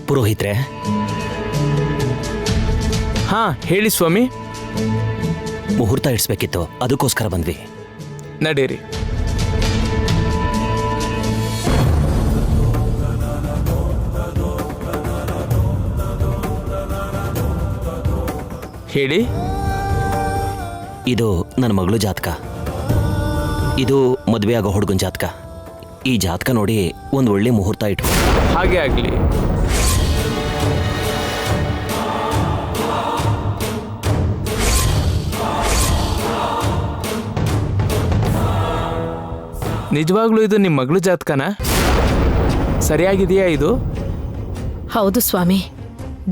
ಪುರೋಹಿತ್ರೆ. ಹಾ ಹೇಳಿ ಸ್ವಾಮಿ. ಮುಹೂರ್ತ ಇಡ್ಸ್ಬೇಕಿತ್ತು, ಅದಕ್ಕೋಸ್ಕರ ಬಂದ್ವಿ. ನಡೀರಿ. ಹೇಳಿ. ಇದು ನನ್ನ ಮಗಳು ಜಾತಕ, ಇದು ಮದುವೆ ಆಗೋ ಹುಡುಗನ ಜಾತಕ. ಈ ಜಾತಕ ನೋಡಿ ಒಂದು ಒಳ್ಳೆ ಮುಹೂರ್ತ ಇಟ್ಕೊ. ಹಾಗೆ ಆಗಲಿ. ನಿಜವಾಗ್ಲೂ ಇದು ನಿಮ್ಮ ಮಗಳು ಜಾತಕನ? ಸರಿಯಾಗಿದೆಯಾ ಇದು? ಹೌದು ಸ್ವಾಮಿ.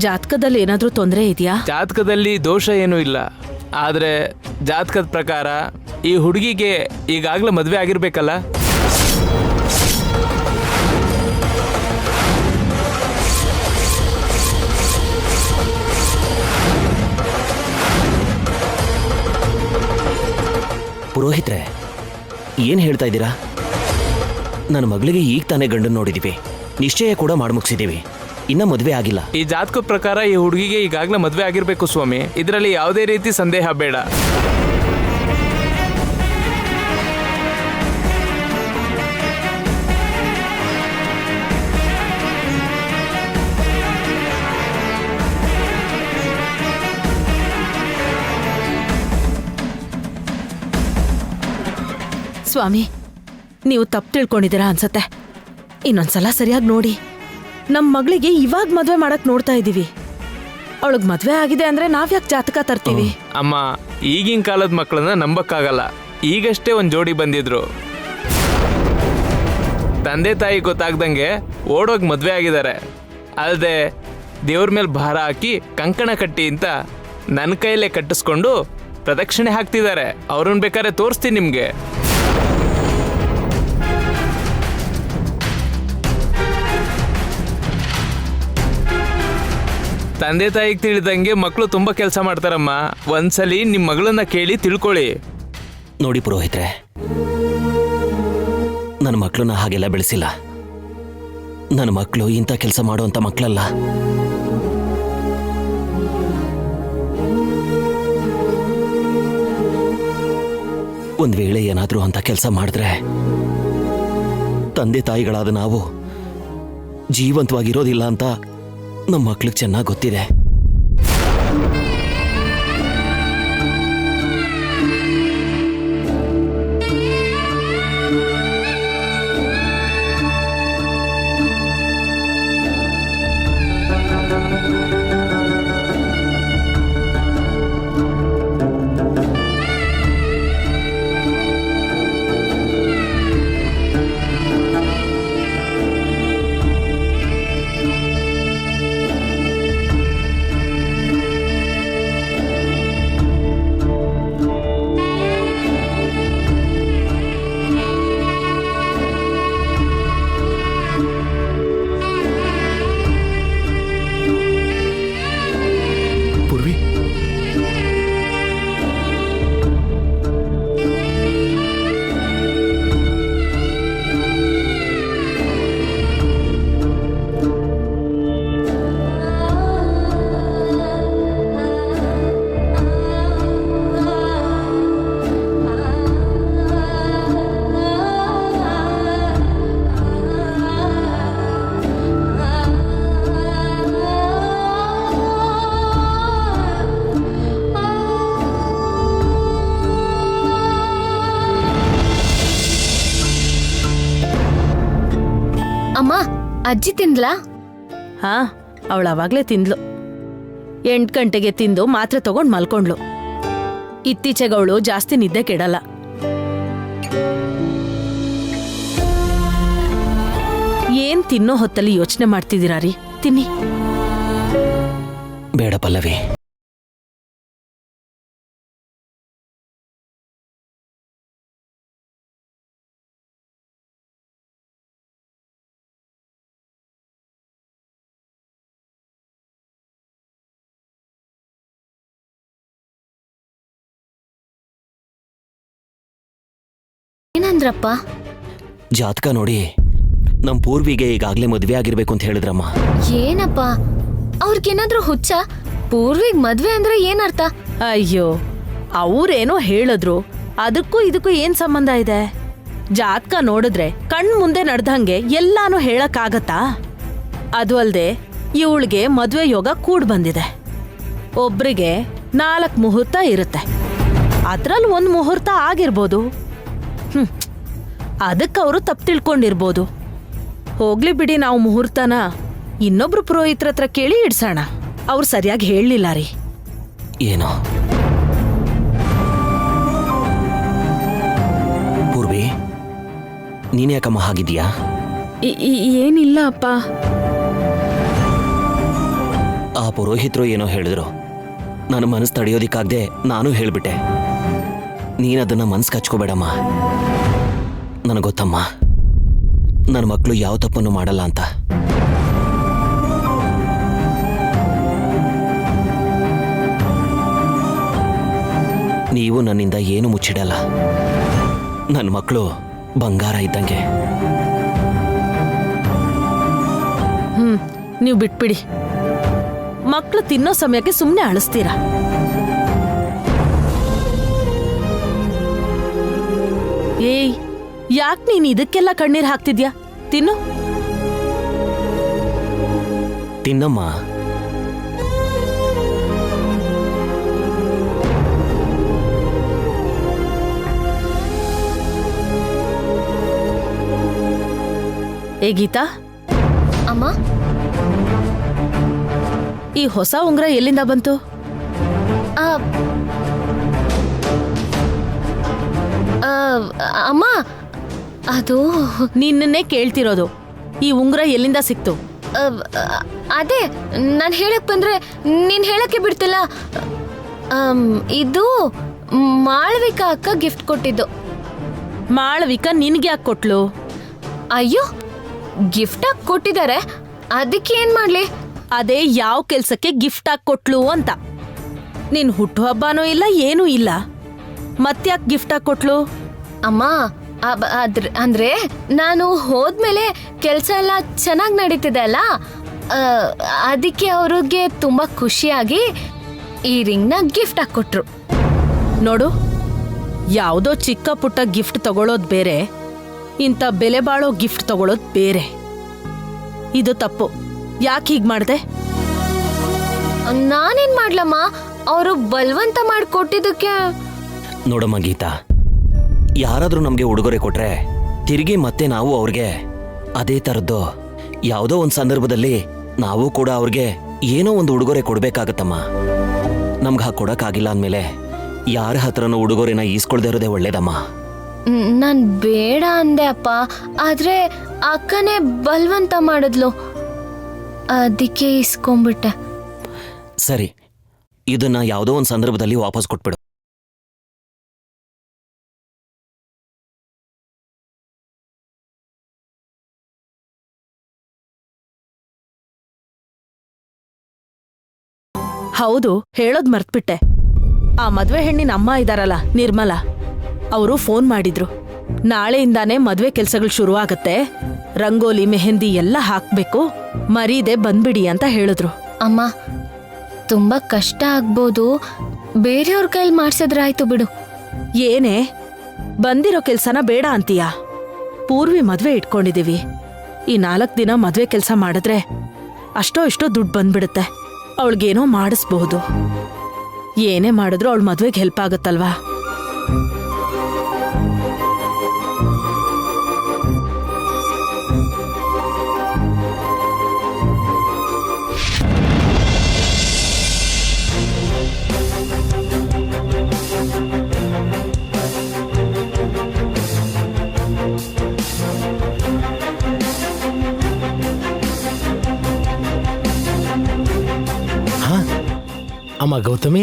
ಜಾತಕದಲ್ಲಿ ಏನಾದ್ರೂ ತೊಂದರೆ ಇದೆಯಾ? ಜಾತಕದಲ್ಲಿ ದೋಷ ಏನೂ ಇಲ್ಲ, ಆದರೆ ಜಾತಕದ ಪ್ರಕಾರ ಈ ಹುಡುಗಿಗೆ ಈಗಾಗಲೇ ಮದುವೆ ಆಗಿರ್ಬೇಕಲ್ಲ. ಪುರೋಹಿತ್ರೆ, ಏನು ಹೇಳ್ತಾ ಇದ್ದೀರಾ? ನನ್ನ ಮಗಳಿಗೆ ಈಗ ತಾನೇ ಗಂಡನ್ ನೋಡಿದೀವಿ, ನಿಶ್ಚಯ ಕೂಡ ಮಾಡಿ ಮುಗಿಸಿದ್ದೀವಿ, ಇನ್ನ ಮದುವೆ ಆಗಿಲ್ಲ. ಈ ಜಾತಕದ ಪ್ರಕಾರ ಈ ಹುಡುಗಿಗೆ ಈಗಾಗಲೇ ಮದುವೆ ಆಗಿರ್ಬೇಕು ಸ್ವಾಮಿ, ಇದರಲ್ಲಿ ಯಾವುದೇ ರೀತಿ ಸಂದೇಹ ಬೇಡ. ಸ್ವಾಮಿ, ನೀವು ತಪ್ಪು ತಿಳ್ಕೊಂಡಿದ್ದೀರಾ ಅನ್ಸತ್ತೆ. ಇನ್ನೊಂದ್ಸಲ ಸರಿಯಾಗಿ ನೋಡಿ. ನಮ್ಮ ಮಗಳಿಗೆ ಇವಾಗ ಮದ್ವೆ ಮಾಡಕ್ ನೋಡ್ತಾ ಇದ್ದೀವಿ. ಅವಳಿಗೆ ಮದ್ವೆ ಆಗಿದೆ ಅಂದ್ರೆ ನಾವ್ಯಾಕೆ ಜಾತಕ ತರ್ತೀವಿ? ಅಮ್ಮ, ಈಗಿನ ಕಾಲದ ಮಕ್ಕಳನ್ನ ನಂಬಕ್ಕಾಗಲ್ಲ. ಈಗಷ್ಟೇ ಒಂದು ಜೋಡಿ ಬಂದಿದ್ರು, ತಂದೆ ತಾಯಿ ಗೊತ್ತಾಗ್ದಂಗೆ ಓಡೋಗಿ ಮದ್ವೆ ಆಗಿದ್ದಾರೆ. ಅಲ್ಲದೆ ದೇವ್ರ ಮೇಲೆ ಭಾರ ಹಾಕಿ ಕಂಕಣ ಕಟ್ಟಿ ಅಂತ ನನ್ನ ಕೈಯಲ್ಲೇ ಕಟ್ಟಿಸ್ಕೊಂಡು ಪ್ರದಕ್ಷಿಣೆ ಹಾಕ್ತಿದ್ದಾರೆ. ಅವ್ರನ್ನ ಬೇಕಾದ್ರೆ ತೋರಿಸ್ತೀನಿ ನಿಮಗೆ. ತಂದೆ ತಾಯಿಗೆ ತಿಳಿದಂಗೆ ಮಕ್ಕಳು ತುಂಬ ಕೆಲಸ ಮಾಡ್ತಾರಮ್ಮ. ಒಂದ್ಸಲಿ ನಿಮ್ಮ ಮಗಳನ್ನ ಕೇಳಿ ತಿಳ್ಕೊಳ್ಳಿ. ನೋಡಿ ಪುರೋಹಿತ್ರೆ, ನನ್ನ ಮಕ್ಕಳನ್ನ ಹಾಗೆಲ್ಲ ಬೆಳೆಸಿಲ್ಲ. ನನ್ನ ಮಕ್ಕಳು ಇಂಥ ಕೆಲಸ ಮಾಡುವಂಥ ಮಕ್ಕಳಲ್ಲ. ಒಂದ್ ವೇಳೆ ಏನಾದರೂ ಅಂತ ಕೆಲಸ ಮಾಡಿದ್ರೆ ತಂದೆ ತಾಯಿಗಳಾದ ನಾವು ಜೀವಂತವಾಗಿರೋದಿಲ್ಲ ಅಂತ ನಮ್ಮ ಮಕ್ಳಿಗೆ ಚೆನ್ನಾಗಿ ಗೊತ್ತಿದೆ. ಅಮ್ಮ, ಅಜ್ಜಿ ತಿಂದ್ಲಾ? ಹಾ, ಅವಳು ಅವಾಗ್ಲೇ ತಿಂದ್ಲು. 8 ಗಂಟೆಗೆ ತಿಂದು ಮಾತ್ರೆ ತಗೊಂಡ್ ಮಲ್ಕೊಂಡ್ಲು. ಇತ್ತೀಚೆಗೆ ಅವಳು ಜಾಸ್ತಿ ನಿದ್ದೆ ಕೆಡಲ್ಲ. ಏನ್ ತಿನ್ನೋ ಹೊತ್ತಲ್ಲಿ ಯೋಚನೆ ಮಾಡ್ತಿದ್ದೀರಾ ರೀ? ತಿನ್ನಿ. ಬೇಡ ಪಲ್ಲವಿ, ಏನಂದ್ರಪ್ಪ? ಜಾತಕ ನೋಡಿ ನಮ್ ಪೂರ್ವಿಗೆ ಈಗಾಗ್ಲೇ ಮದ್ವೆ ಆಗಿರ್ಬೇಕು ಅಂತ ಹೇಳಿದ್ರಮ್ಮ. ಏನಪ್ಪ ಅವ್ರಿಗೇನಾದ್ರೂ ಹುಚ್ಚ? ಪೂರ್ವಿಗ್ ಮದ್ವೆ ಅಂದ್ರೆ ಏನರ್ಥ? ಅಯ್ಯೋ, ಅವ್ರೇನೋ ಹೇಳಿದ್ರು, ಅದಕ್ಕೂ ಇದಕ್ಕೂ ಏನ್ ಸಂಬಂಧ ಇದೆ? ಜಾತಕ ನೋಡಿದ್ರೆ ಕಣ್ ಮುಂದೆ ನಡ್ದಂಗೆ ಎಲ್ಲಾನು ಹೇಳಕ್ಕಾಗತ್ತಾ? ಅದು ಅಲ್ದೆ ಇವಳಿಗೆ ಮದ್ವೆ ಯೋಗ ಕೂಡ್ ಬಂದಿದೆ. ಒಬ್ರಿಗೆ 4 ಮುಹೂರ್ತ ಇರುತ್ತೆ, ಅದ್ರಲ್ಲಿ 1 ಮುಹೂರ್ತ ಆಗಿರ್ಬೋದು. ಅದಕ್ಕೆ ಅವರು ತಪ್ಪು ತಿಳ್ಕೊಂಡಿರ್ಬೋದು. ಹೋಗ್ಲಿ ಬಿಡಿ, ನಾವು ಮುಹೂರ್ತನ ಇನ್ನೊಬ್ರು ಪುರೋಹಿತ್ರ ಹತ್ರ ಕೇಳಿ ಇಡ್ಸೋಣ. ಅವ್ರು ಸರಿಯಾಗಿ ಹೇಳಲಿಲ್ಲ ರೀ. ಏನೋ ಪೂರ್ವಿ, ನೀನ್ ಯಾಕಮ್ಮ ಹಾಗಿದ್ಯಾ? ಏನಿಲ್ಲ ಅಪ್ಪ. ಆ ಪುರೋಹಿತರು ಏನೋ ಹೇಳಿದ್ರು, ನನ್ನ ಮನಸ್ಸು ತಡೆಯೋದಿಕ್ಕಾಗ್ದೆ ನಾನು ಹೇಳ್ಬಿಟ್ಟೆ. ನೀನದನ್ನ ಮನ್ಸು ಕಚ್ಕೋಬೇಡಮ್ಮ. ನನಗೆ ಗೊತ್ತಮ್ಮ, ನನ್ನ ಮಕ್ಕಳು ಯಾವ ತಪ್ಪನ್ನು ಮಾಡಲ್ಲ ಅಂತ. ನೀವು ನನ್ನಿಂದ ಏನು ಮುಚ್ಚಿಡಲ್ಲ. ನನ್ನ ಮಕ್ಕಳು ಬಂಗಾರ ಇದ್ದಂಗೆ. ನೀವು ಬಿಟ್ಬಿಡಿ. ಮಕ್ಕಳು ತಿನ್ನೋ ಸಮಯಕ್ಕೆ ಸುಮ್ಮನೆ ಅಳಿಸ್ತೀರಾ. ಏಯ್, ಯಾಕೆ ನೀನ್ ಇದಕ್ಕೆಲ್ಲ ಕಣ್ಣೀರ್ ಹಾಕ್ತಿದ್ಯಾ? ತಿನ್ನು. ತಿನ್ನಮ್ಮ. ಏ ಗೀತಾ, ಅಮ್ಮ, ಈ ಹೊಸ ಉಂಗ್ರ ಎಲ್ಲಿಂದ ಬಂತು? ಆ, ಆ, ಅಮ್ಮ ಅದು ನಿನ್ನೇ ಕೇಳ್ತಿರೋದು, ಈ ಉಂಗ್ರ ಎಲ್ಲಿಂದ ಸಿಕ್ತು? ಆ, ಅದೇ ನಾನು ಹೇಳಕ್ ಬಂದ್ರೆ ನೀನ್ ಹೇಳಕ್ಕೆ ಬಿಡ್ತಿಲ್ಲ. ಇದು ಮಾಳವಿಕಾ ಅಕ್ಕ ಗಿಫ್ಟ್ ಕೊಟ್ಟಿದ್ದು. ಮಾಳವಿಕಾ ನಿನ್ಗೆ ಯಾಕೆ ಕೊಟ್ಲು? ಅಯ್ಯೋ, ಗಿಫ್ಟ್ ಆಗಿ ಕೊಟ್ಟಿದ್ದಾರೆ, ಅದಕ್ಕೆ ಏನ್ ಮಾಡ್ಲಿ? ಅದೇ ಯಾವ ಕೆಲ್ಸಕ್ಕೆ ಗಿಫ್ಟ್ ಆಗಿ ಕೊಟ್ಲು ಅಂತ. ನಿನ್ ಹುಟ್ಟುಹಬ್ಬನೂ ಇಲ್ಲ, ಏನೂ ಇಲ್ಲ, ಮತ್ತ್ಯಾಕೆ ಗಿಫ್ಟ್ ಆಗಿ ಕೊಟ್ಲು? ಅಮ್ಮ, ಅಂದ್ರೆ ನಾನು ಹೋದ್ಮೇಲೆ ಕೆಲಸ ಎಲ್ಲ ಚೆನ್ನಾಗಿ ನಡೀತಿದೆ ಅಲ್ಲ, ಅದಕ್ಕೆ ಅವ್ರಿಗೆ ತುಂಬಾ ಖುಷಿಯಾಗಿ ಈ ರಿಂಗ್ನ ಗಿಫ್ಟ್ ಆಗಿ ಕೊಟ್ರು. ನೋಡು, ಯಾವುದೋ ಚಿಕ್ಕ ಪುಟ್ಟ ಗಿಫ್ಟ್ ತಗೊಳ್ಳೋದು ಬೇರೆ, ಇಂಥ ಬೆಲೆ ಬಾಳೋ ಗಿಫ್ಟ್ ತಗೊಳ್ಳೋದು ಬೇರೆ. ಇದು ತಪ್ಪು. ಯಾಕೆ ಹೀಗ್ ಮಾಡ್ದೆ? ನಾನೇನ್ ಮಾಡ್ಲಮ್ಮ, ಅವರು ಬಲವಂತ ಮಾಡಿ ಕೊಟ್ಟಿದ್ದಕ್ಕೆ. ನೋಡಮ್ಮ ಗೀತಾ, ಯಾರಾದ್ರೂ ನಮ್ಗೆ ಉಡುಗೊರೆ ಕೊಟ್ರೆ ತಿರುಗಿ ಮತ್ತೆ ನಾವು ಅವ್ರಿಗೆ ಅದೇ ಥರದ್ದು ಯಾವುದೋ ಒಂದು ಸಂದರ್ಭದಲ್ಲಿ ನಾವು ಕೂಡ ಅವ್ರಿಗೆ ಏನೋ ಒಂದು ಉಡುಗೊರೆ ಕೊಡ್ಬೇಕಾಗತ್ತಮ್ಮ. ನಮ್ಗೆ ಹಾಗೆ ಕೊಡಕ್ಕಾಗಿಲ್ಲ ಅಂದಮೇಲೆ ಯಾರ ಹತ್ರನೂ ಉಡುಗೊರೆನ ಈಸ್ಕೊಳ್ದೇ ಇರೋದೇ ಒಳ್ಳೇದಮ್ಮ. ನಾನ್ ಬೇಡ ಅಂದೆ ಅಪ್ಪ, ಆದ್ರೆ ಅಕ್ಕನೇ ಬಲವಂತ ಮಾಡಿದ್ಲು, ಅದಕ್ಕೆ ಇಸ್ಕೊಂಡ್ಬಿಟ್ಟೆ. ಸರಿ, ಇದನ್ನ ಯಾವುದೋ ಒಂದು ಸಂದರ್ಭದಲ್ಲಿ ವಾಪಸ್ ಕೊಟ್ಬಿಡು. ಹೌದು, ಹೇಳೋದ್ ಮರ್ತ್ಬಿಟ್ಟೆ. ಆ ಮದ್ವೆ ಹೆಣ್ಣಿನ ಅಮ್ಮ ಇದಾರಲ್ಲ, ನಿರ್ಮಲಾ, ಅವರು ಫೋನ್ ಮಾಡಿದ್ರು. ನಾಳೆಯಿಂದಾನೇ ಮದ್ವೆ ಕೆಲ್ಸಗಳು ಶುರುವಾಗತ್ತೆ, ರಂಗೋಲಿ ಮೆಹಂದಿ ಎಲ್ಲ ಹಾಕ್ಬೇಕು, ಮರೀದೆ ಬಂದ್ಬಿಡಿ ಅಂತ ಹೇಳಿದ್ರು. ಅಮ್ಮ, ತುಂಬಾ ಕಷ್ಟ ಆಗ್ಬೋದು, ಬೇರೆಯವ್ರ ಕೈಲಿ ಮಾಡ್ಸಿದ್ರಾಯ್ತು ಬಿಡು. ಏನೇ ಬಂದಿರೋ ಕೆಲ್ಸನ ಬೇಡ ಅಂತೀಯಾ? ಪೂರ್ವಿ ಮದ್ವೆ ಇಟ್ಕೊಂಡಿದೀವಿ. ಈ 4 ದಿನ ಮದ್ವೆ ಕೆಲ್ಸ ಮಾಡಿದ್ರೆ ಅಷ್ಟೋ ಇಷ್ಟೋ ದುಡ್ಡು ಬಂದ್ಬಿಡುತ್ತೆ. ಅವಳಿಗೇನೋ ಮಾಡಿಸ್ಬಹುದು. ಏನೇ ಮಾಡಿದ್ರು ಅವಳ ಮದ್ವೆಗೆ ಹೆಲ್ಪ್ ಆಗುತ್ತಲ್ವಾ? ಅಮ್ಮ ಗೌತಮಿ,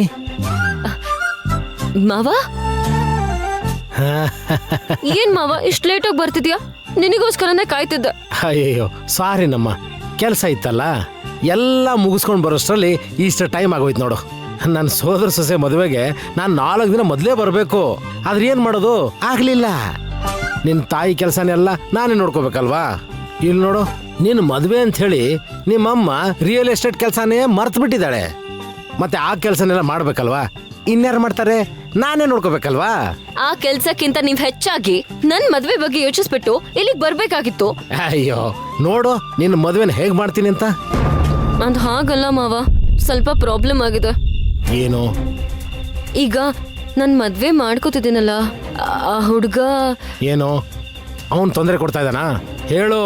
ಮಾವ ಏನ್ ಮಾವ ಇಷ್ಟು ಲೇಟಾಗಿ ಬರ್ತಿದ್ಯಾ? ನಿನಗೋಸ್ಕರನೇ ಕಾಯ್ತಿದ್ದೆ. ಅಯ್ಯಯ್ಯೋ ಸಾರಿ ನಮ್ಮ ಕೆಲಸ ಇತ್ತಲ್ಲ, ಎಲ್ಲ ಮುಗಿಸ್ಕೊಂಡು ಬರೋಷ್ಟರಲ್ಲಿ ಇಷ್ಟು ಟೈಮ್ ಆಗೋಯ್ತು ನೋಡು. ನನ್ನ ಸೋದರ ಸೊಸೆ ಮದುವೆಗೆ ನಾನು 4 ದಿನ ಮೊದಲೇ ಬರಬೇಕು, ಆದ್ರೆ ಏನು ಮಾಡೋದು, ಆಗಲಿಲ್ಲ. ನಿನ್ನ ತಾಯಿ ಕೆಲಸನೆಲ್ಲ ನಾನೇ ನೋಡ್ಕೋಬೇಕಲ್ವಾ. ಇಲ್ಲಿ ನೋಡು, ನಿನ್ನ ಮದುವೆ ಅಂತ ಹೇಳಿ ನಿಮ್ಮಮ್ಮ ರಿಯಲ್ ಎಸ್ಟೇಟ್ ಕೆಲಸನೇ ಮರ್ತು ಬಿಟ್ಟಿದ್ದಾಳೆ. ಮತ್ತೆ ಆ ಕೆಲಸನೆಲ್ಲ ಮಾಡ್ಬೇಕಲ್ವಾ? ಇನ್ಯಾರು ಮಾಡ್ತಾರೆ? ನಾನೇ ನೋಡ್ಕೋಬೇಕಲ್ವಾ? ಆ ಕೆಲ್ಸಕ್ಕಿಂತ ನೀವ್ ಹೆಚ್ಚಾಗಿ ನನ್ ಮದ್ವೆ ಬಗ್ಗೆ ಯೋಚಿಸ್ಬಿಟ್ಟು ಇಲ್ಲಿಗ್ ಬರ್ಬೇಕಾಗಿತ್ತು. ಅಯ್ಯೋ ನೋಡು, ನಿನ್ನ ಮದುವೆನ ಹೇಗ್ ಮಾಡ್ತೀನಿ ಅಂತ. ಅದ್ ಹಾಗಲ್ಲ ಮಾವ, ಸ್ವಲ್ಪ ಪ್ರಾಬ್ಲಮ್ ಆಗಿದೆ. ಏನು? ಈಗ ನನ್ ಮದ್ವೆ ಮಾಡ್ಕೋತಿದ್ದೀನಲ್ಲ, ಆ ಹುಡ್ಗ ಏನು ಅವನ್ ತೊಂದರೆ ಕೊಡ್ತಾ ಇದ್ದಾನಾ? ಹೇಳು,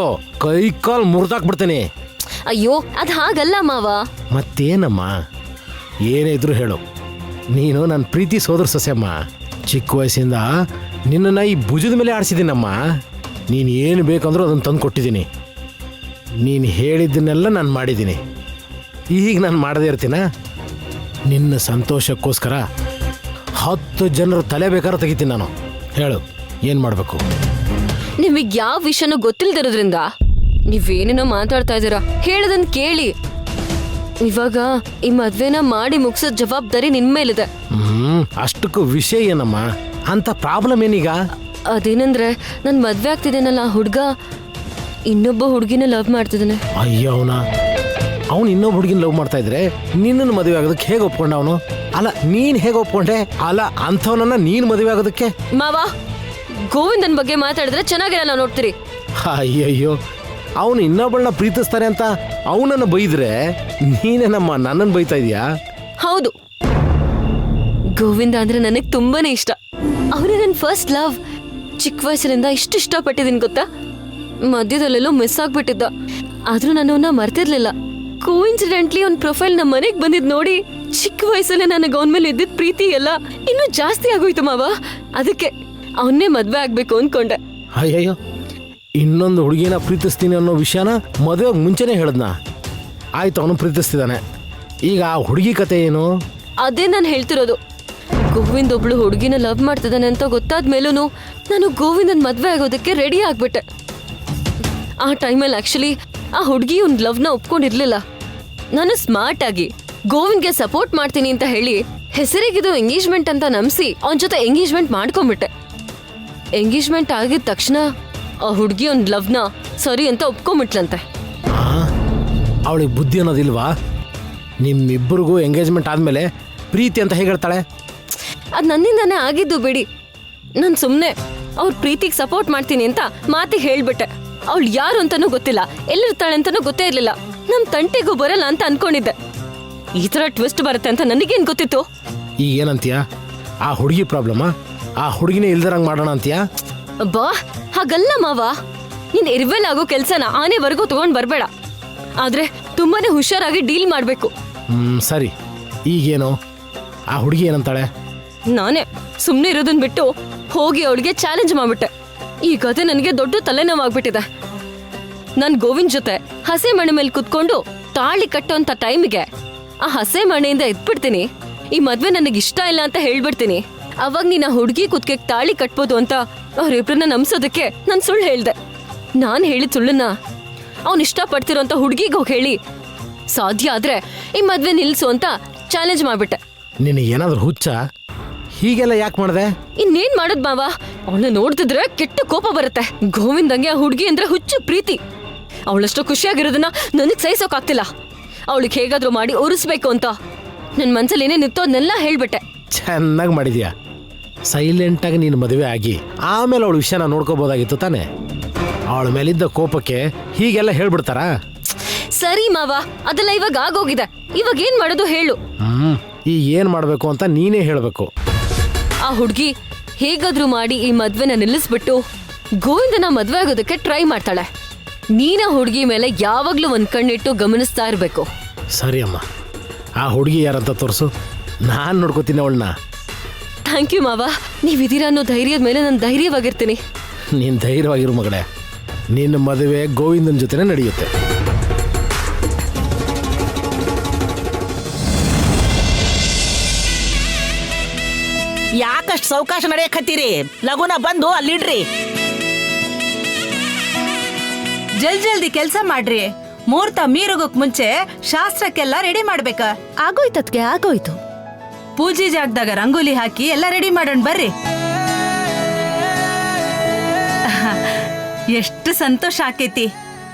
ಕೈ ಕಾಲ್ ಮುರಿದಾಕ್ಬಿಡ್ತೀನಿ. ಅಯ್ಯೋ ಅದ್ ಹಾಗಲ್ಲ ಮಾವ. ಮತ್ತೇನಮ್ಮ, ಏನೇ ಇದ್ರು ಹೇಳು. ನೀನು ನನ್ನ ಪ್ರೀತಿ ಸೋದರ ಸೊಸೆಯಮ್ಮ. ಚಿಕ್ಕ ವಯಸ್ಸಿಂದ ನಿನ್ನನ್ನು ಈ ಭುಜದ ಮೇಲೆ ಆಡಿಸಿದ್ದೀನಮ್ಮ. ನೀನು ಏನು ಬೇಕಂದ್ರೂ ಅದನ್ನು ತಂದು ಕೊಟ್ಟಿದ್ದೀನಿ. ನೀನು ಹೇಳಿದ್ದನ್ನೆಲ್ಲ ನಾನು ಮಾಡಿದ್ದೀನಿ. ಈಗ ನಾನು ಮಾಡದೇ ಇರ್ತೀನ? ನಿನ್ನ ಸಂತೋಷಕ್ಕೋಸ್ಕರ 10 ಜನರು ತಲೆ ಬೇಕಾದ್ರೆ ತೆಗಿತೀನಿ ನಾನು. ಹೇಳು, ಏನು ಮಾಡಬೇಕು? ನಿಮಗ್ ಯಾವ ವಿಷಯನೂ ಗೊತ್ತಿಲ್ದಿರೋದ್ರಿಂದ ನೀವೇನೇನೋ ಮಾತಾಡ್ತಾ ಇದ್ದೀರಾ. ಹೇಳದನ್ ಕೇಳಿ. ಇವಾಗ ಈ ಮದ್ವೆನ ಮಾಡಿ ಮುಗ್ಸೋ ಜವಾಬ್ದಾರಿ ನಿನ್ ಮೇಲಿದೆ. ಅಷ್ಟಕ್ಕೂ ವಿಷಯ ಏನಮ್ಮ? ಅಂತ ಪ್ರಾಬ್ಲಮ್ ಏನೀಗ? ಅದೇನಂದ್ರೆ ನನ್ ಮದ್ವೆ ಆಗ್ತಿದ್ದೇನಲ್ಲ, ಆ ಹುಡ್ಗ ಇನ್ನೊಬ್ಬ ಹುಡ್ಗಿನ ಲವ್ ಮಾಡ್ತಿದ್ದಾನೆ. ಅಯ್ಯೋ ಅವನು ಇನ್ನೊಬ್ಬ ಹುಡುಗಿನ ಲವ್ ಮಾಡ್ತಾ ಇದ್ರೆ ನಿನ್ನನ್ನು ಮದುವೆ ಆಗೋದಕ್ಕೆ ಹೇಗೆ ಒಪ್ಕೊಂಡ ಅವನು? ಅಲ್ಲ, ನೀನ್ ಹೇಗೆ ಒಪ್ಕೊಂಡೆ? ಅಲ್ಲ, ಅಂಥವನನ್ನ ನೀನ್ ಮದುವೆ ಆಗೋದಕ್ಕೆ? ಮಾವ, ಗೋವಿಂದನ್ ಬಗ್ಗೆ ಮಾತಾಡಿದ್ರೆ ಚೆನ್ನಾಗಿರಲ್ಲ ನೋಡ್ತೀರಿ. ಅಯ್ಯಯ್ಯೋ, ಅವನು ಇನ್ನೊಬ್ಬಳನ್ನ ಪ್ರೀತಿಸ್ತಾರೆ ಅಂತ ಅವನನ್ನ ಬೈದ್ರೆ ನೀನೇನಮ್ಮ ನನ್ನನ್ನು ಬೈತಾ ಇದೀಯಾ? ಹೌದು, ಗೋವಿಂದ ಅಂದ್ರೆ ನನಗ್ ತುಂಬಾನೇ ಇಷ್ಟ. ಅವನೇ ನನ್ ಫಸ್ಟ್ ಲವ್. ಚಿಕ್ಕ ವಯಸ್ಸಿನಿಂದ ಇಷ್ಟು ಇಷ್ಟಪಟ್ಟಿದ್ದೀನಿ ಗೊತ್ತಾ? ಮಧ್ಯದಲ್ಲೆಲ್ಲೋ ಮಿಸ್ ಆಗ್ಬಿಟ್ಟಿದ್ದ, ಆದ್ರೂ ನಾನು ಅವನ್ನ ಮರ್ತಿರ್ಲಿಲ್ಲ. ಕೋಇನ್ಸಿಡೆಂಟ್ಲಿ ಅವ್ನ ಪ್ರೊಫೈಲ್ ನಮ್ಮ ಮನೆಗ್ ಬಂದಿದ್ ನೋಡಿ ಚಿಕ್ಕ ವಯಸ್ಸಲ್ಲೇ ನನಗೆ ಅವನ ಮೇಲೆ ಇದ್ದಿದ್ ಪ್ರೀತಿ ಎಲ್ಲ ಇನ್ನೂ ಜಾಸ್ತಿ ಆಗೋಯ್ತು ಮಾವ. ಅದಕ್ಕೆ ಅವನ್ನೇ ಮದ್ವೆ ಆಗ್ಬೇಕು ಅನ್ಕೊಂಡೆ. ಅಯ್ಯಯ್ಯೋ, ಇನ್ನೊಂದು ಹುಡುಗಿನ ಪ್ರೀತಿಸ್ತೀನಿ ಅನ್ನೋ ವಿಷಯನ ಮದುವೆಗೆ ಮುಂಚೆನೇ ಹೇಳ್ದ್ನಾ? ಆಯ್ತು, ಅವನು ಪ್ರೀತಿಸ್ತಿದ್ದಾನೆ. ಈಗ ಆ ಹುಡುಗಿ ಕತೆ ಏನು? ಅದೇ ನಾನು ಹೇಳ್ತಿರೋದು. ಗೋವಿಂದ್ ಒಬ್ಳು ಹುಡುಗಿನ ಲವ್ ಮಾಡ್ತಿದ್ದಾನೆ ಅಂತ ಗೊತ್ತಾದ್ಮೇಲೂ ನಾನು ಗೋವಿಂದನ್ ಮದ್ವೆ ಆಗೋದಕ್ಕೆ ರೆಡಿ ಆಗ್ಬಿಟ್ಟೆ. ಆ ಟೈಮಲ್ಲಿ ಆಕ್ಚುಲಿ ಆ ಹುಡುಗಿ ಒಂದು ಲವ್ನ ಒಪ್ಕೊಂಡಿರ್ಲಿಲ್ಲ. ನಾನು ಸ್ಮಾರ್ಟ್ ಆಗಿ ಗೋವಿಂದ್ಗೆ ಸಪೋರ್ಟ್ ಮಾಡ್ತೀನಿ ಅಂತ ಹೇಳಿ ಹೆಸರಿಗಿದು ಎಂಗೇಜ್ಮೆಂಟ್ ಅಂತ ನಂಬಿಸಿ ಅವನ ಜೊತೆ ಎಂಗೇಜ್ಮೆಂಟ್ ಮಾಡ್ಕೊಂಡ್ಬಿಟ್ಟೆ. ಎಂಗೇಜ್ಮೆಂಟ್ ಆಗಿದ ತಕ್ಷಣ ಆ ಹುಡುಗಿ ಒಂದು ಲವ್ನ ಸರಿ ಅಂತ ಒಪ್ಕೊಂಡ್ಬಿಟ್ಲಂತೆ. ಅವಳಿಗೆ ಬುದ್ಧಿ ಅನ್ನೋದಿಲ್ವಾ? ನಿಮ್ಮಿಬ್ಬರಿಗೂ ಎಂಗೇಜ್ಮೆಂಟ್ ಆದಮೇಲೆ ಪ್ರೀತಿ ಅಂತ ಹೇಗೆ ಹೇಳ್ತಾಳೆ? ಅದು ನನ್ನಿಂದಾನೇ ಆಗಿದ್ದು ಬಿಡಿ. ನಾನು ಸುಮ್ಮನೆ ಅವ್ರ ಪ್ರೀತಿಗೆ ಸಪೋರ್ಟ್ ಮಾಡ್ತೀನಿ ಅಂತ ಮಾತಿ ಹೇಳ್ಬಿಟ್ಟೆ. ಅವಳು ಯಾರು ಅಂತಾನೂ ಗೊತ್ತಿಲ್ಲ, ಎಲ್ಲಿರ್ತಾಳೆ ಅಂತಾನೂ ಗೊತ್ತೇ ಇರ್ಲಿಲ್ಲ. ನಮ್ ತಂಟೆಗೂ ಬರಲ್ಲ ಅಂತ ಅನ್ಕೊಂಡಿದ್ದೆ. ಈ ತರ ಟ್ವಿಸ್ಟ್ ಬರುತ್ತೆ ಅಂತ ನನಗೇನ್ ಗೊತ್ತಿತ್ತು? ಈಗ ಏನಂತೀಯ? ಆ ಹುಡುಗಿ ಪ್ರಾಬ್ಲಮಾ? ಆ ಹುಡುಗಿನೇ ಇಲ್ದರಂಗ್ ಮಾಡೋಣ ಅಂತೀಯಾ? ಬಾ, ಹಾಗಲ್ಲ ಮಾವ. ನೀನ್ ಇರ್ವೆಲ್ ಆಗೋ ಕೆಲ್ಸನ ಆನೆವರೆಗೂ ತಗೊಂಡ್ ಬರ್ಬೇಡ. ಆದ್ರೆ ತುಂಬಾನೇ ಹುಷಾರಾಗಿ ಡೀಲ್ ಮಾಡ್ಬೇಕು. ಸರಿ, ಈಗೇನು? ಆ ಹುಡುಗಿ ಏನಂತಾಳೆ? ನಾನೇ ಸುಮ್ನೆ ಇರೋದನ್ ಬಿಟ್ಟು ಹೋಗಿ ಅವಳಿಗೆ ಚಾಲೆಂಜ್ ಮಾಡ್ಬಿಟ್ಟೆ. ಈ ಕತೆ ನನಗೆ ದೊಡ್ಡ ತಲೆನೋವಾಗ್ಬಿಟ್ಟಿದೆ. ನಾನ್ ಗೋವಿಂದ್ ಜೊತೆ ಹಸೆ ಮಣೆ ಮೇಲೆ ಕುತ್ಕೊಂಡು ತಾಳಿ ಕಟ್ಟೋಂತ ಟೈಮಿಗೆ ಆ ಹಸೆ ಮಣೆಯಿಂದ ಎದ್ಬಿಡ್ತೀನಿ. ಈ ಮದ್ವೆ ನನಗೆ ಇಷ್ಟ ಇಲ್ಲ ಅಂತ ಹೇಳ್ಬಿಡ್ತೀನಿ. ಅವಾಗ ನೀನ್ ಆ ಹುಡುಗಿ ಕುತ್ಕೆ ತಾಳಿ ಕಟ್ಬೋದು ಅಂತ ಅವ್ರಿಬ್ರನ್ನ ನಂಬಿಸೋದಕ್ಕೆ ನಾನ್ ಸುಳ್ಳು ಹೇಳ್ದೆ. ನಾನ್ ಹೇಳಿದ ಸುಳ್ಳನ್ನ ಅವ್ನ್ ಇಷ್ಟ ಪಡ್ತಿರೋಂತ ಹುಡುಗಿಗೆ ಹೋಗಿ ಹೇಳಿ ಸಾಧ್ಯ ಆದ್ರೆ ಈ ಮದ್ವೆ ನಿಲ್ಸು ಅಂತ ಚಾಲೆಂಜ್ ಮಾಡ್ಬಿಟ್ಟೆ. ನಿನಗೆ ಏನಾದ್ರೂ ಹುಚ್ಚ? ಹೀಗೆಲ್ಲ ಯಾಕೆ ಮಾಡಿದೆ? ಇನ್ನೇನ್ ಮಾಡೋದ್ ಮಾವ, ಅವಳನ್ನ ನೋಡ್ತಿದ್ರೆ ಕೆಟ್ಟ ಕೋಪ ಬರುತ್ತೆ. ಗೋವಿಂದಂಗೆ ಆ ಹುಡುಗಿ ಅಂದ್ರೆ ಹುಚ್ಚು ಪ್ರೀತಿ. ಅವಳಷ್ಟು ಖುಷಿಯಾಗಿರೋದನ್ನ ನನಗ್ ಸಹಿಸೋಕಾಗ್ತಿಲ್ಲ. ಅವಳಿಗೆ ಹೇಗಾದ್ರೂ ಮಾಡಿ ಉರಿಸ್ಬೇಕು ಅಂತ ನನ್ ಮನ್ಸಲ್ಲಿ ಏನೇನಿತ್ತೋ ಅದನ್ನೆಲ್ಲ ಹೇಳ್ಬಿಟ್ಟೆ. ಚೆನ್ನಾಗಿ ಮಾಡಿದ್ಯಾ. ಸೈಲೆಂಟಾಗಿ ನೀನು ಮದುವೆ ಆಗಿ ಆಮೇಲೆ ಅವಳ ವಿಷಯನ ನೋಡ್ಕೋಬೋದಾಗಿತ್ತು ತಾನೆ. ಅವಳ ಮೇಲಿದ್ದ ಕೋಪಕ್ಕೆ ಹೀಗೆಲ್ಲ ಹೇಳ್ಬಿಡ್ತಾರಾ? ಸರಿ ಮಾವ, ಅದೆಲ್ಲ ಇವಾಗ ಆಗೋಗಿದೆ. ಇವಾಗ ಏನ್ ಮಾಡೋದು ಹೇಳು? ಈಗ ಏನ್ ಮಾಡ್ಬೇಕು ಅಂತ ನೀನೇ ಹೇಳ್ಬೇಕು. ಆ ಹುಡುಗಿ ಹೇಗಾದ್ರೂ ಮಾಡಿ ಈ ಮದ್ವೆನ ನಿಲ್ಲಿಸ್ಬಿಟ್ಟು ಗೋವಿಂದನ ಮದ್ವೆ ಆಗೋದಕ್ಕೆ ಟ್ರೈ ಮಾಡ್ತಾಳೆ. ನೀನ ಹುಡುಗಿ ಮೇಲೆ ಯಾವಾಗ್ಲೂ ಒಂದ್ ಕಣ್ಣಿಟ್ಟು ಗಮನಿಸ್ತಾ ಇರ್ಬೇಕು. ಸರಿ ಅಮ್ಮ, ಆ ಹುಡುಗಿ ಯಾರಂತ ತೋರಿಸು, ನಾನು ನೋಡ್ಕೋತೀನಿ ಅವಳನ್ನ. ಥ್ಯಾಂಕ್ ಯು ಮಾವ. ನೀವಿದ್ದೀರಾ ಅನ್ನೋ ಧೈರ್ಯದ ಮೇಲೆ ನಾನು ಧೈರ್ಯವಾಗಿರ್ತೀನಿ. ನೀನು ಧೈರ್ಯವಾಗಿರು ಮಗಳೇ. ನಿನ್ನ ಮದುವೆ ಗೋವಿಂದನ ಜೊತೆನೇ ನಡೆಯುತ್ತೆ. ಯಾಕಷ್ಟು ಸಾವಕಾಶ ನಡೆಯಕತ್ತೀರಿ? ಲಗುನ ಬಂದು ಅಲ್ಲಿಡ್ರಿ. ಜಲ್ದಿ ಕೆಲ್ಸ ಮಾಡ್ರಿ. ಮುಹೂರ್ತ ಮೀರೋಗಕ್ ಮುಂಚೆ ಶಾಸ್ತ್ರಕ್ಕೆಲ್ಲ ರೆಡಿ ಮಾಡ್ಬೇಕ. ಆಗೋಯ್ತದ್ಗೆ ಆಗೋಯ್ತು. ಪೂಜೆ ಜಾಗದಾಗ ರಂಗೋಲಿ ಹಾಕಿ ಎಲ್ಲ ರೆಡಿ ಮಾಡೋಣ ಬರ್ರಿ. ಎಷ್ಟು ಸಂತೋಷ ಆಕೈತಿ.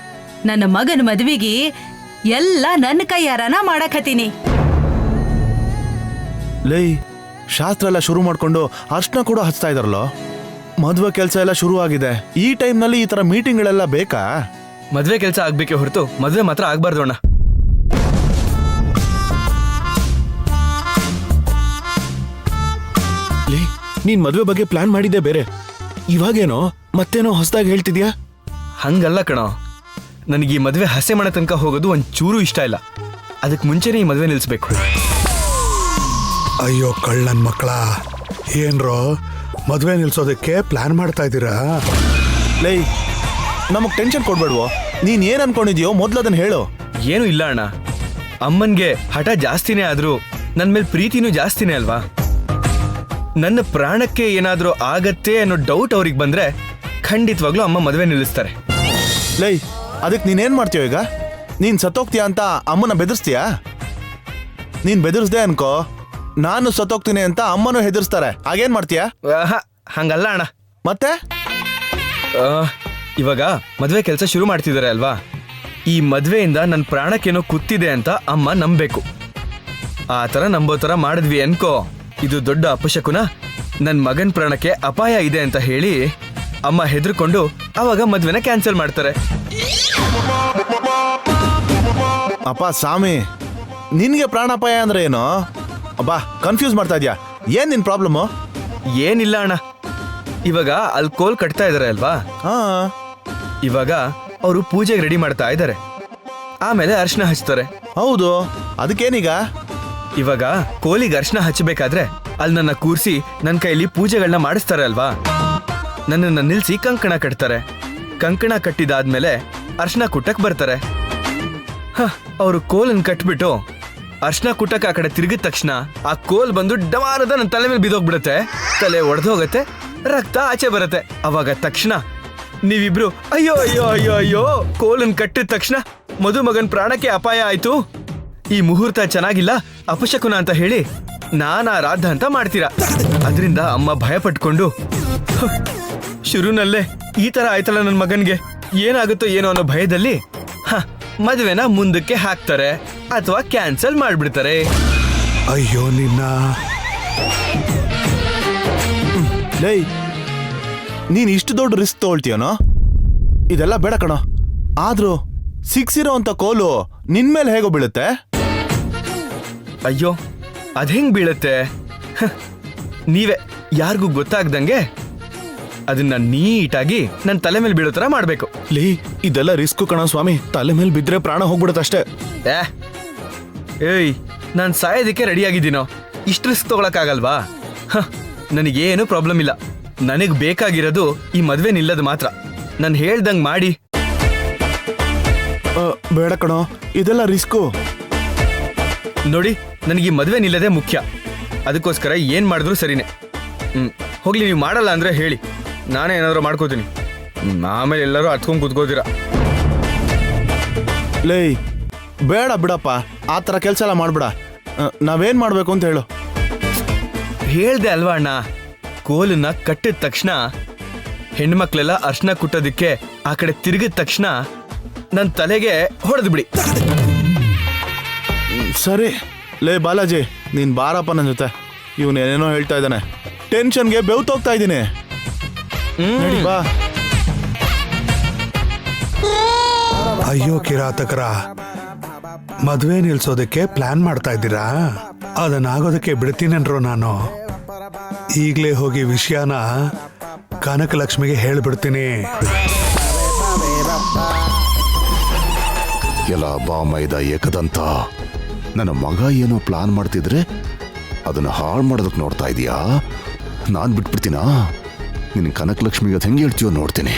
ನನ್ನ ಮಗನ ಮದ್ವಿಗೆ ಎಲ್ಲ ನನ್ನ ಕೈಯಾರನ ಮಾಡಕತ್ತೀನಿ. ಲೈ ಶಾಸ್ತ್ರ ಎಲ್ಲ ಶುರು ಮಾಡ್ಕೊಂಡು ಅರ್ಶನ ಕೂಡ ಹಚ್ತಾ ಇದಾರಲ್ಲೋ. ಮದುವೆ ಕೆಲಸ ಎಲ್ಲ ಶುರು ಆಗಿದೆ. ಈ ಟೈಮ್ನಲ್ಲಿ ಈ ತರ ಮೀಟಿಂಗ್ಗಳೆಲ್ಲ ಬೇಕಾ? ಮದ್ವೆ ಕೆಲಸ ಆಗ್ಬೇಕೆ ಹೊರತು ಮದ್ವೆ ಮಾತ್ರ ಆಗ್ಬಾರ್ದು ಅಣ್ಣ. ಲೇ ನೀನ್ ಮದುವೆ ಬಗ್ಗೆ ಪ್ಲಾನ್ ಮಾಡಿದ್ದೆ ಬೇರೆ, ಇವಾಗೇನೋ ಮತ್ತೇನೋ ಹೊಸದಾಗಿ ಹೇಳ್ತಿದ್ಯಾ? ಹಂಗಲ್ಲ ಕಣೋ, ನನಗೆ ಈ ಮದ್ವೆ ಹಸೆ ಮಾಡೋ ತನಕ ಹೋಗೋದು ಒಂಚೂರು ಇಷ್ಟ ಇಲ್ಲ. ಅದಕ್ಕೆ ಮುಂಚೆನೇ ಈ ಮದ್ವೆ ನಿಲ್ಲಿಸ್ಬೇಕು. ಅಯ್ಯೋ ಕಳ್ಳನ್ ಮಕ್ಕಳ, ಏನ್ರೋ ಮದುವೆ ನಿಲ್ಸೋದಕ್ಕೆ ಪ್ಲಾನ್ ಮಾಡ್ತಾ ಇದ್ದೀರಾ? ಲೈ ನಮಗ್ ಟೆನ್ಷನ್ ಕೊಡ್ಬೇಡ್ವೋ. ನೀನ್ ಏನ್ ಅನ್ಕೊಂಡಿದ್ಯೋ ಮೊದ್ಲು ಅದನ್ನ ಹೇಳು. ಏನೂ ಇಲ್ಲ ಅಣ್ಣ, ಅಮ್ಮನ್ಗೆ ಹಠ ಜಾಸ್ತಿನೇ ಆದ್ರೂ ನನ್ನ ಮೇಲೆ ಪ್ರೀತಿನೂ ಜಾಸ್ತಿನೇ ಅಲ್ವಾ. ನನ್ನ ಪ್ರಾಣಕ್ಕೆ ಏನಾದ್ರೂ ಆಗತ್ತೆ ಅನ್ನೋ ಡೌಟ್ ಅವ್ರಿಗೆ ಬಂದ್ರೆ ಖಂಡಿತವಾಗ್ಲೂ ಅಮ್ಮ ಮದುವೆ ನಿಲ್ಲಿಸ್ತಾರೆ. ಲೈ ಅದಕ್ಕೆ ನೀನೇನ್ ಮಾಡ್ತೀಯೋ ಈಗ? ನೀನ್ ಸತ್ತೋಗ್ತೀಯಾ ಅಂತ ಅಮ್ಮನ ಬೆದರ್ಸ್ತೀಯಾ? ನೀನ್ ಬೆದರ್ಸ್ದೆ ಅನ್ಕೋ, ನಾನು ಸತ್ತೋಗ್ತೀನಿ ಅಂತ ಅಮ್ಮನೂ ಹೆದರ್ಸ್ತಾರೆ. ಆಗೇನ್ ಮಾಡ್ತೀಯಾ? ಹಂಗಲ್ಲ ಅಣ್ಣ. ಮತ್ತೆ ಇವಾಗ ಮದ್ವೆ ಕೆಲಸ ಶುರು ಮಾಡ್ತಿದ್ದಾರೆ ಅಲ್ವಾ, ಈ ಮದ್ವೆಯಿಂದ ನನ್ನ ಪ್ರಾಣಕ್ಕೇನೋ ಕುತ್ತಿದೆ ಅಂತ ಅಮ್ಮ ನಂಬಬೇಕು. ಆ ಥರ ನಂಬೋ ಥರ ಮಾಡಿದ್ವಿ ಅನ್ಕೋ, ಇದು ದೊಡ್ಡ ಅಪಶಕುನ, ನನ್ನ ಮಗನ ಪ್ರಾಣಕ್ಕೆ ಅಪಾಯ ಇದೆ ಅಂತ ಹೇಳಿ ಅಮ್ಮ ಹೆದರ್ಕೊಂಡು ಅವಾಗ ಮದ್ವೆನ ಕ್ಯಾನ್ಸಲ್ ಮಾಡ್ತಾರೆ. ಅಪ್ಪ ಸ್ವಾಮಿ, ನಿನ್ಗೆ ಪ್ರಾಣಾಪಾಯ ಅಂದ್ರೆ ಏನು? ಅಬ್ಬಾ ಕನ್ಫ್ಯೂಸ್ ಮಾಡ್ತಾ ಇದ್ಯಾ? ಏನ್ ನಿನ್ ಪ್ರಾಬ್ಲಮ್? ಏನಿಲ್ಲ ಅಣ್ಣ, ಇವಾಗ ಅಲ್ಲಿ ಕೋಲ್ ಕಟ್ತಾ ಇದಾರೆ ಅಲ್ವಾ, ಹಾ ಇವಾಗ ಅವರು ಪೂಜೆಗೆ ರೆಡಿ ಮಾಡ್ತಾ ಇದ್ದಾರೆ. ಆಮೇಲೆ ಅರ್ಶನ ಹಚ್ತಾರೆ. ಹೌದು, ಅದಕ್ಕೇನೀಗ? ಇವಾಗ ಕೋಲಿಗೆ ಅರ್ಶನ ಹಚ್ಚಬೇಕಾದ್ರೆ ಅಲ್ಲಿ ನನ್ನ ಕೂರಿಸಿ ನನ್ನ ಕೈಲಿ ಪೂಜೆಗಳನ್ನ ಮಾಡಿಸ್ತಾರೆ ಅಲ್ವಾ. ನನ್ನನ್ನು ನಿಲ್ಸಿ ಕಂಕಣ ಕಟ್ತಾರೆ. ಕಂಕಣ ಕಟ್ಟಿದಾದ್ಮೇಲೆ ಅರ್ಶನ ಕುಟ್ಟಕ್ ಬರ್ತಾರೆ. ಅವರು ಕೋಲನ್ನು ಕಟ್ಬಿಟ್ಟು ಅರ್ಶನ ಕುಟ್ಟಕ್ಕೆ ಆ ಕಡೆ ತಿರುಗಿದ ತಕ್ಷಣ ಆ ಕೋಲ್ ಬಂದು ಡಮಾರದ ನನ್ನ ತಲೆ ಮೇಲೆ ಬಿದ್ದೋಗ್ಬಿಡುತ್ತೆ. ತಲೆ ಒಡೆದು ಹೋಗತ್ತೆ, ರಕ್ತ ಆಚೆ ಬರುತ್ತೆ. ಅವಾಗ ತಕ್ಷಣ ನೀವಿಬ್ರು ಅಯ್ಯೋ ಅಯ್ಯೋ ಅಯ್ಯೋ ಅಯ್ಯೋ, ಕೋಲನ್ನು ಕಟ್ಟಿದ ತಕ್ಷಣ ಮದುಮಗನ್ ಪ್ರಾಣಕ್ಕೆ ಅಪಾಯ ಆಯ್ತು, ಈ ಮುಹೂರ್ತ ಚೆನ್ನಾಗಿಲ್ಲ, ಅಪಶಕುನ ಅಂತ ಹೇಳಿ ನಾನಾ ರಾಧ ಅಂತ ಮಾಡ್ತೀರಾ. ಅದರಿಂದ ಅಮ್ಮ ಭಯ ಪಟ್ಕೊಂಡು ಶುರುನಲ್ಲೇ ಈ ತರ ಆಯ್ತಲ್ಲ ನನ್ನ ಮಗನ್ಗೆ ಏನಾಗುತ್ತೋ ಏನೋ ಅನ್ನೋ ಭಯದಲ್ಲಿ ಮದುವೆನ ಮುಂದಕ್ಕೆ ಹಾಕ್ತಾರೆ ಅಥವಾ ಕ್ಯಾನ್ಸಲ್ ಮಾಡ್ಬಿಡ್ತಾರೆ. ಅಯ್ಯೋ ನಿನ್ನ. ಲೈ ನೀನ್ ಇಷ್ಟು ದೊಡ್ಡ ರಿಸ್ಕ್ ತಗೊಳ್ತೀಯನೋ? ಇದೆಲ್ಲ ಬೇಡ ಕಣೋ. ಆದ್ರೂ ಸಿಕ್ಸಿರೋ ಅಂತ ಕೋಲು ನಿನ್ ಮೇಲೆ ಹೇಗೋ ಬೀಳುತ್ತೆ? ಅಯ್ಯೋ ಅದ್ ಬೀಳುತ್ತೆ? ನೀವೇ ಯಾರಿಗೂ ಗೊತ್ತಾಗ್ದಂಗೆ ಅದನ್ನ ನೀಟಾಗಿ ನನ್ನ ತಲೆ ಮೇಲೆ ಬೀಳೋ ತರ ಮಾಡ್ಬೇಕು. ಲೀ ಇದೆಲ್ಲ ರಿಸ್ಕ್ ಕಣೋ ಸ್ವಾಮಿ, ತಲೆ ಮೇಲೆ ಬಿದ್ರೆ ಪ್ರಾಣ ಹೋಗ್ಬಿಡುತ್ತಷ್ಟೇ. ಏಯ್ ನಾನ್ ಸಾಯೋದಕ್ಕೆ ರೆಡಿ ಆಗಿದ್ದೀನೋ, ಇಷ್ಟು ರಿಸ್ಕ್ ತಗೊಳಕ್ಕಾಗಲ್ವಾ? ನನಗೇನು ಪ್ರಾಬ್ಲಮ್ ಇಲ್ಲ. ನನಗ್ ಬೇಕಾಗಿರೋದು ಈ ಮದ್ವೆ ನಿಲ್ಲದು ಮಾತ್ರ. ನಾನು ಹೇಳ್ದಂಗ್ ಮಾಡಿ. ಬೇಡ ಕಣೋ, ಇದೆಲ್ಲ ರಿಸ್ಕು. ನೋಡಿ ನನಗೆ ಈ ಮದ್ವೆ ನಿಲ್ಲದೆ ಮುಖ್ಯ. ಅದಕ್ಕೋಸ್ಕರ ಏನ್ ಮಾಡಿದ್ರು ಸರಿನೇ. ಹೋಗ್ಲಿ, ನೀವು ಮಾಡಲ್ಲ ಅಂದ್ರೆ ಹೇಳಿ, ನಾನೇ ಏನಾದ್ರು ಮಾಡ್ಕೋತೀನಿ. ಆಮೇಲೆ ಎಲ್ಲರೂ ಹತ್ಕೊಂಡ್ ಕೂತ್ಕೋತೀರಾ. ಲೈ ಬೇಡ ಬಿಡಪ್ಪ, ಆ ಥರ ಕೆಲಸ ಎಲ್ಲ ಮಾಡ್ಬಿಡ. ನಾವೇನ್ ಮಾಡ್ಬೇಕು ಅಂತ ಹೇಳು. ಹೇಳ್ದೆ ಅಲ್ವಾ ಅಣ್ಣ, ಕೋಲನ್ನ ಕಟ್ಟಿದ ತಕ್ಷಣ ಹೆಣ್ಮಕ್ಳೆಲ್ಲ ಅರ್ಶನ ಕುಟ್ಟೋದಕ್ಕೆ ಆ ಕಡೆ ತಿರುಗಿದ ತಕ್ಷಣ ನನ್ನ ತಲೆಗೆ ಹೊಡೆದು ಬಿಡಿ. ಸರಿ ಲೇ ಬಾಲಾಜಿ, ನೀನ್ ಬಾರಪ್ಪ ನನ್ನ ಜೊತೆ. ಇವನೇನೇನೋ ಹೇಳ್ತಾ ಇದ್ದಾನೆ, ಟೆನ್ಷನ್ಗೆ ಬೆವ್ತೋಗ್ತಾ ಇದ್ದೀನಿ. ನಡಿ ಬಾ. ಅಯ್ಯೋ ಕಿರಾತಕರ, ಮದುವೆ ನಿಲ್ಸೋದಕ್ಕೆ ಪ್ಲಾನ್ ಮಾಡ್ತಾ ಇದ್ದೀರಾ? ಅದನ್ನಾಗೋದಕ್ಕೆ ಬಿಡ್ತೀನನ್ರೋ ನಾನು. ಈಗಲೇ ಹೋಗಿ ವಿಷಯನ ಕನಕಲಕ್ಷ್ಮಿಗೆ ಹೇಳ್ಬಿಡ್ತೀನಿ. ಎಲ್ಲ ಬಾಮೈದ ಏಕದಂತ, ನನ್ನ ಮಗ ಏನೋ ಪ್ಲಾನ್ ಮಾಡ್ತಿದ್ರೆ ಅದನ್ನ ಹಾಳು ಮಾಡೋದಕ್ಕೆ ನೋಡ್ತಾ ಇದೀಯಾ? ನಾನು ಬಿಟ್ಬಿಡ್ತೀನಾ? ನಿನ್ನ ಕನಕಲಕ್ಷ್ಮಿಗೆ ಅದು ಹೆಂಗೆ ಹೇಳ್ತೀಯೋ ನೋಡ್ತೀನಿ.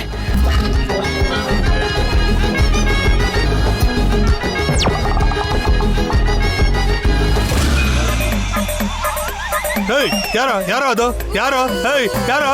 ಯಾರೋ ಯಾರೋ ಅದು ಯಾರೋ? ಯಾರೋ?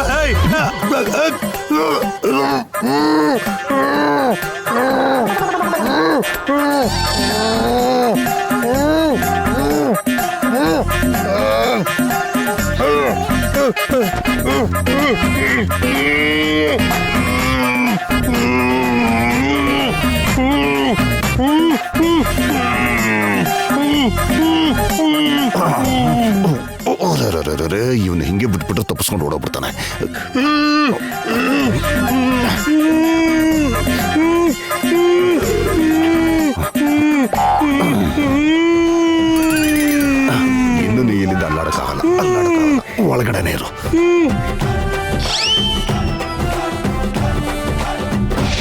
ಅರೆ ಇವನು ಹಿಂಗೆ ಬಿಟ್ಬಿಟ್ರೆ ತಪ್ಪಿಸ್ಕೊಂಡು ಓಡೋಗ್ಬಿಡ್ತಾನೆ. ಇನ್ನು ನೀ ಇಲ್ಲಿಂದ ಅಲ್ಲಾಡಕ್ಕಾಗಲ್ಲ, ಒಳಗಡೆನೇ ಇರು.